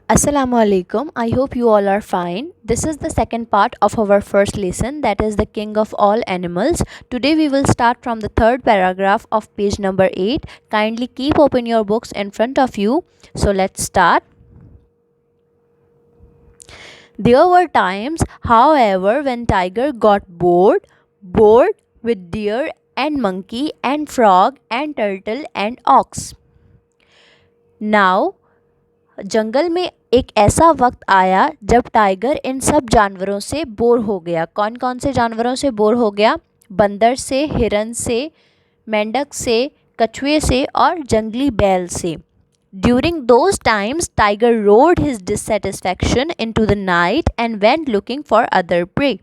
Assalamu alaikum. I hope you all are fine. This is the second part of our first lesson, that is the king of all animals. Today we will start from the third paragraph of page number 8. Kindly keep open your books in front of you. So let's start. There were times, however, when Tiger got bored with deer and monkey and frog and turtle and ox. Now जंगल में एक ऐसा वक्त आया जब tiger in सब जानवरों से bore हो गया। कौन कौन से जानवरों से बोर हो गया? बंदर से, हिरन से, मेंढक से, कछुए से और जंगली बैल से। During those times tiger roared his dissatisfaction into the night and went looking for other prey.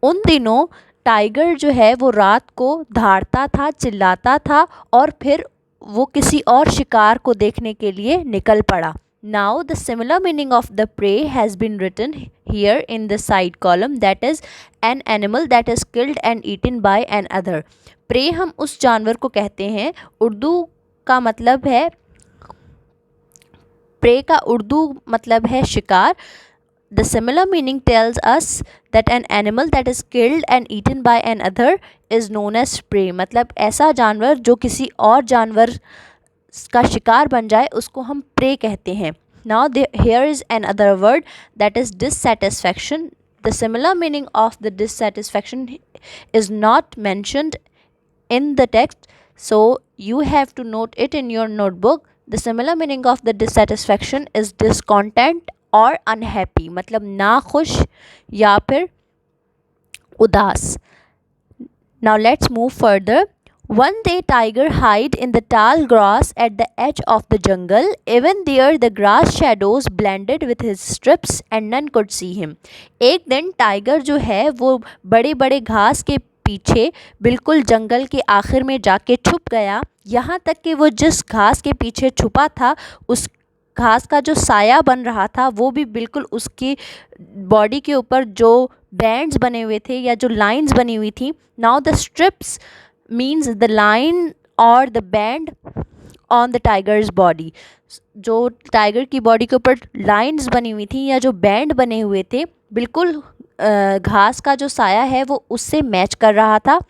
उन दिनों टाइगर जो है वो रात को धाड़ता था, चिल्लाता था और फिर वो किसी और शिकार को देखने के लिए निकल पड़ा। Now the similar meaning of the prey has been written here in the side column, that is an animal that is killed and eaten by an other. Prey हम उस जानवर को कहते हैं। उर्दू का मतलब है, प्रे का उर्दू मतलब है शिकार। The similar meaning tells us that an animal that is killed and eaten by an other is known as prey। मतलब ऐसा जानवर जो किसी और जानवर का शिकार बन जाए उसको हम prey कहते हैं। Now here is another word, that is dissatisfaction। The similar meaning of the dissatisfaction is not mentioned in the text, so you have to note it in your notebook। The similar meaning of the dissatisfaction is discontent और unhappy, मतलब ना खुश या फिर उदास। Now let's move further. One day tiger hide in the tall grass at the edge of the jungle, even there the grass shadows blended with his stripes and none could see him. एक दिन tiger जो है वो बड़े बड़े घास के पीछे बिल्कुल जंगल के आखिर में जाके छुप गया। यहाँ तक कि वो जिस घास के पीछे छुपा था उस घास का जो साया बन रहा था वो भी बिल्कुल उसकी बॉडी के ऊपर जो बैंड्स बने हुए थे या जो लाइंस बनी हुई थी। Now the stripes means the line और the band on the tiger's body. जो टाइगर की बॉडी के ऊपर लाइंस बनी हुई थी या जो बैंड बने हुए थे, बिल्कुल घास का जो साया है वो उससे मैच कर रहा था।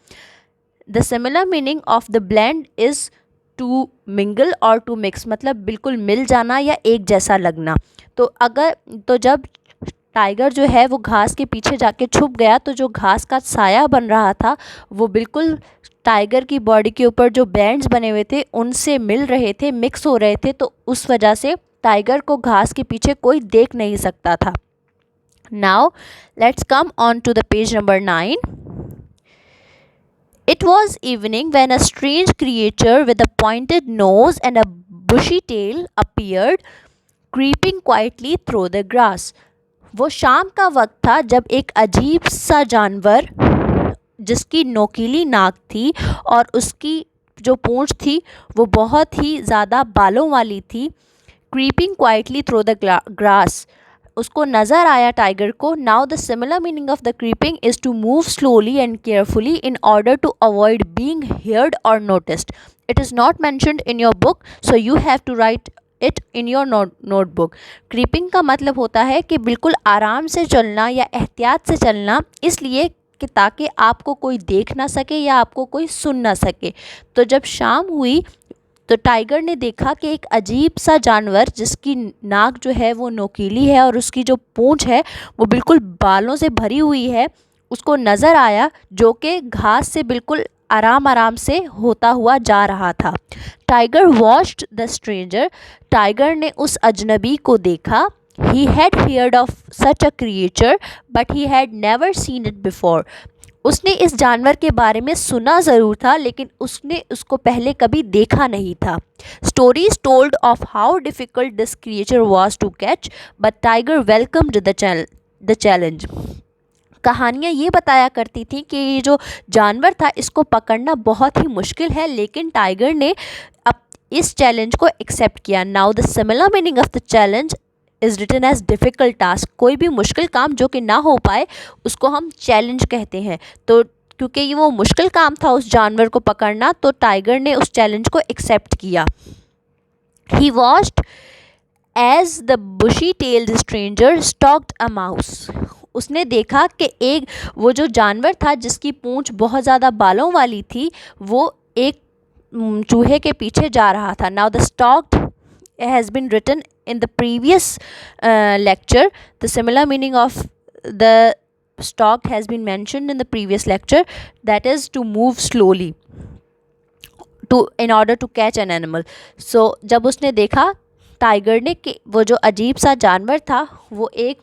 The similar meaning of the blend is to mingle और टू मिक्स, मतलब बिल्कुल मिल जाना या एक जैसा लगना। तो जब टाइगर जो है वो घास के पीछे जाके छुप गया तो जो घास का साया बन रहा था वो बिल्कुल टाइगर की बॉडी के ऊपर जो बैंड्स बने हुए थे उनसे मिल रहे थे, मिक्स हो रहे थे, तो उस वजह से टाइगर को घास के पीछे कोई देख नहीं सकता था। Now let's come on to the page number 9। It was evening when a strange creature with a pointed nose and a bushy tail appeared, creeping quietly through the grass। वो शाम का वक्त था जब एक अजीब सा जानवर जिसकी नोकीली नाक थी और उसकी जो पूंछ थी वो बहुत ही ज़्यादा बालों वाली थी, creeping quietly through the grass, उसको नज़र आया टाइगर को। Now the similar meaning of the creeping is to move slowly and carefully in order to avoid being heard और noticed. It is not mentioned in your book, so you have to write it in your notebook. Creeping का मतलब होता है कि बिल्कुल आराम से चलना या एहतियात से चलना, इसलिए कि ताकि आपको कोई देख ना सके या आपको कोई सुन ना सके। तो जब शाम हुई तो टाइगर ने देखा कि एक अजीब सा जानवर जिसकी नाक जो है वो नोकीली है और उसकी जो पूंछ है वो बिल्कुल बालों से भरी हुई है, उसको नज़र आया, जो कि घास से बिल्कुल आराम आराम से होता हुआ जा रहा था। Tiger watched the stranger, tiger ने उस अजनबी को देखा। He had heard of such a creature but he had never seen it before. उसने इस जानवर के बारे में सुना ज़रूर था लेकिन उसने उसको पहले कभी देखा नहीं था। Stories told of how difficult this creature was to catch but tiger welcomed the challenge. कहानियाँ ये बताया करती थी कि ये जो जानवर था इसको पकड़ना बहुत ही मुश्किल है, लेकिन टाइगर ने अब इस चैलेंज को एक्सेप्ट किया। Now the similar meaning of the challenge is written as difficult task. कोई भी मुश्किल काम जो कि ना हो पाए उसको हम चैलेंज कहते हैं। तो क्योंकि ये वो मुश्किल काम था उस जानवर को पकड़ना, तो टाइगर ने उस चैलेंज को एक्सेप्ट किया। He watched as the bushy tailed stranger stalked a mouse, उसने देखा कि एक वो जो जानवर था जिसकी पूंछ बहुत ज़्यादा बालों वाली थी, वो एक चूहे के पीछे जा रहा था. Now the stocked has been written in the previous lecture. The similar meaning of the stalked has been mentioned in the previous lecture, that is to move slowly to in order to catch an animal. So जब उसने देखा tiger ने कि वो जो अजीब सा जानवर था वो एक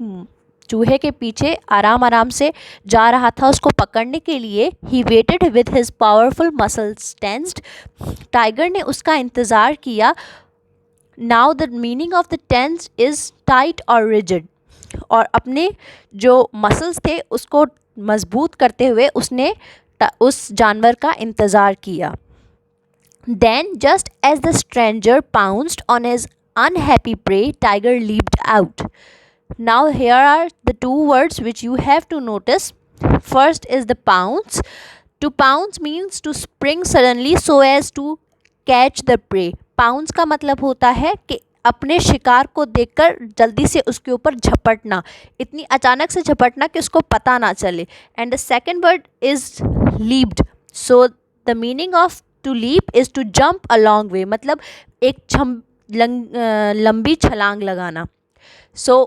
चूहे के पीछे आराम आराम से जा रहा था उसको पकड़ने के लिए, he waited with his powerful muscles tensed. Tiger ने उसका इंतज़ार किया. Now the meaning of the tense is tight or rigid. और अपने जो मसल्स थे उसको मजबूत करते हुए उसने उस जानवर का इंतज़ार किया. Then just as the stranger pounced on his unhappy prey, tiger leaped out. Now here are the two words which you have to notice. First is the pounce. To pounce means to spring suddenly so as to catch the prey. Pounce का मतलब होता है कि अपने शिकार को देखकर जल्दी से उसके ऊपर झपटना, इतनी अचानक से झपटना कि उसको पता ना चले. And the second word is leaped. So the meaning of to leap is to jump a long way, मतलब एक लंबी छलांग लगाना. सो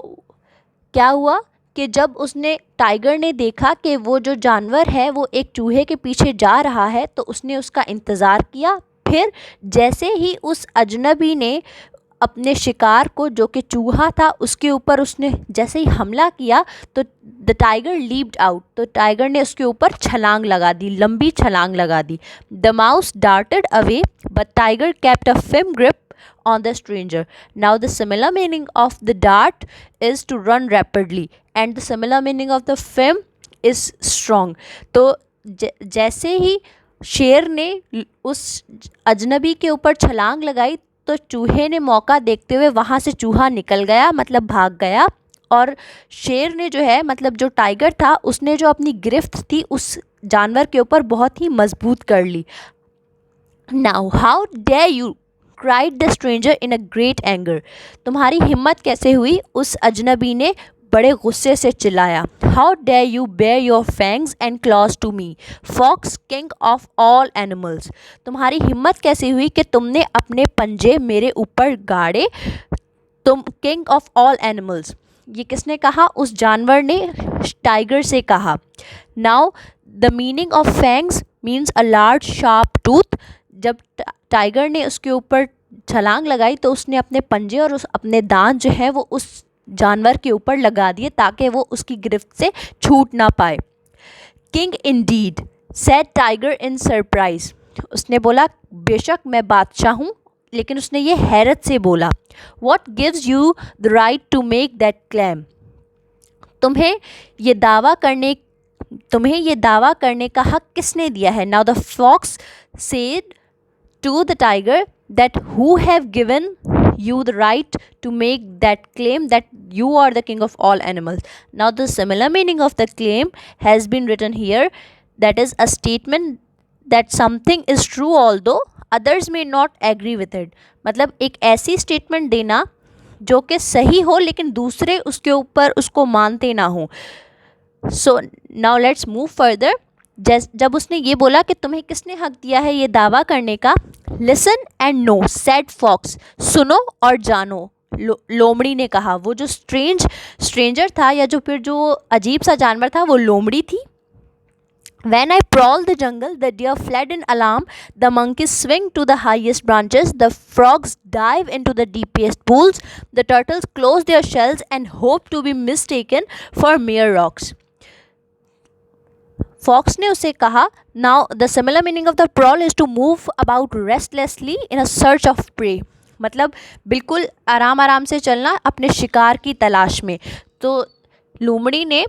क्या हुआ कि जब उसने टाइगर ने देखा कि वो जो जानवर है वो एक चूहे के पीछे जा रहा है तो उसने उसका इंतज़ार किया. फिर जैसे ही उस अजनबी ने अपने शिकार को जो कि चूहा था उसके ऊपर उसने जैसे ही हमला किया तो द टाइगर लीप्ड आउट, तो टाइगर ने उसके ऊपर छलांग लगा दी, लंबी छलांग लगा दी. The mouse darted away but tiger kept a firm grip on the stranger. Now the similar meaning of the dart is to run rapidly and the similar meaning of the firm is strong. तो जैसे ही शेर ने उस अजनबी के ऊपर छलांग लगाई तो चूहे ने मौका देखते हुए वहाँ से चूहा निकल गया, मतलब भाग गया. और शेर ने जो है मतलब जो टाइगर था उसने जो अपनी गिरफ्त थी उस जानवर के ऊपर बहुत ही मजबूत कर ली. Now how dare you cried the stranger in a great anger. तुम्हारी हिम्मत कैसे हुई, उस अजनबी ने बड़े गुस्से से चिल्लाया. How dare you bare your fangs and claws to me, fox king of all animals. तुम्हारी हिम्मत कैसे हुई कि तुमने अपने पंजे मेरे ऊपर गाड़े, तुम किंग ऑफ ऑल एनिमल्स. ये किसने कहा, उस जानवर ने टाइगर से कहा. Now the meaning of fangs means a large sharp tooth. जब टाइगर ने उसके ऊपर छलांग लगाई तो उसने अपने पंजे और अपने दांत जो है वो उस जानवर के ऊपर लगा दिए ताकि वो उसकी गिरफ्त से छूट ना पाए. King Indeed said tiger in surprise. उसने बोला बेशक मैं बादशाह हूँ, लेकिन उसने ये हैरत से बोला. What gives you the right to make that claim. तुम्हें ये दावा करने का हक किसने दिया है. Now the fox said to the tiger that who have given you the right to make that claim that you are the king of all animals. Now the similar meaning of the claim has been written here, that is a statement that something is true although others may not agree with it. मतलब एक ऐसी statement देना जो कि सही हो लेकिन दूसरे उसके ऊपर उसको मानते ना हो. So now let's move further. जब उसने ये बोला कि तुम्हें किसने हक दिया है ये दावा करने का. Listen and know said fox. सुनो और जानो, लोमड़ी ने कहा. वो जो स्ट्रेंजर था या जो फिर जो अजीब सा जानवर था वो लोमड़ी थी. When I prowl the jungle, the deer fled in alarm, the monkeys swing to the highest branches, the frogs dive into the deepest pools, the turtles close their shells and hope to be mistaken for mere rocks. Fox ने उसे कहा. Now the similar meaning of the prowl is to move about restlessly in a search of prey. मतलब बिल्कुल आराम आराम से चलना अपने शिकार की तलाश में. तो लोमड़ी ने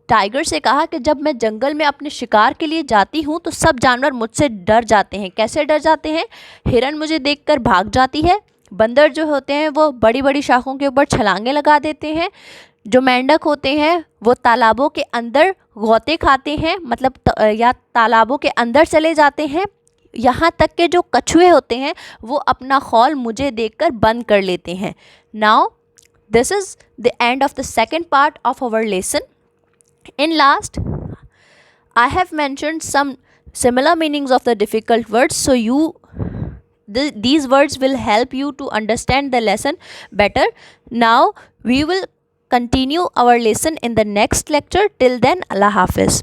टाइगर से कहा कि जब मैं जंगल में अपने शिकार के लिए जाती हूँ तो सब जानवर मुझसे डर जाते हैं. कैसे डर जाते हैं. हिरन मुझे देखकर भाग जाती है, बंदर जो होते हैं वो बड़ी बड़ी शाखों के ऊपर छलांगे लगा देते हैं, जो मेंढक होते हैं वो तालाबों के अंदर गौते खाते हैं, मतलब या तालाबों के अंदर चले जाते हैं. यहाँ तक के जो कछुए होते हैं वो अपना खौल मुझे देखकर बंद कर लेते हैं. Now, this is the end of the second part of our lesson. In last, I have mentioned some similar meanings of the difficult words, so these words will help you to understand the lesson better. Now we will continue our lesson in the next lecture. Till then, Allah Hafiz.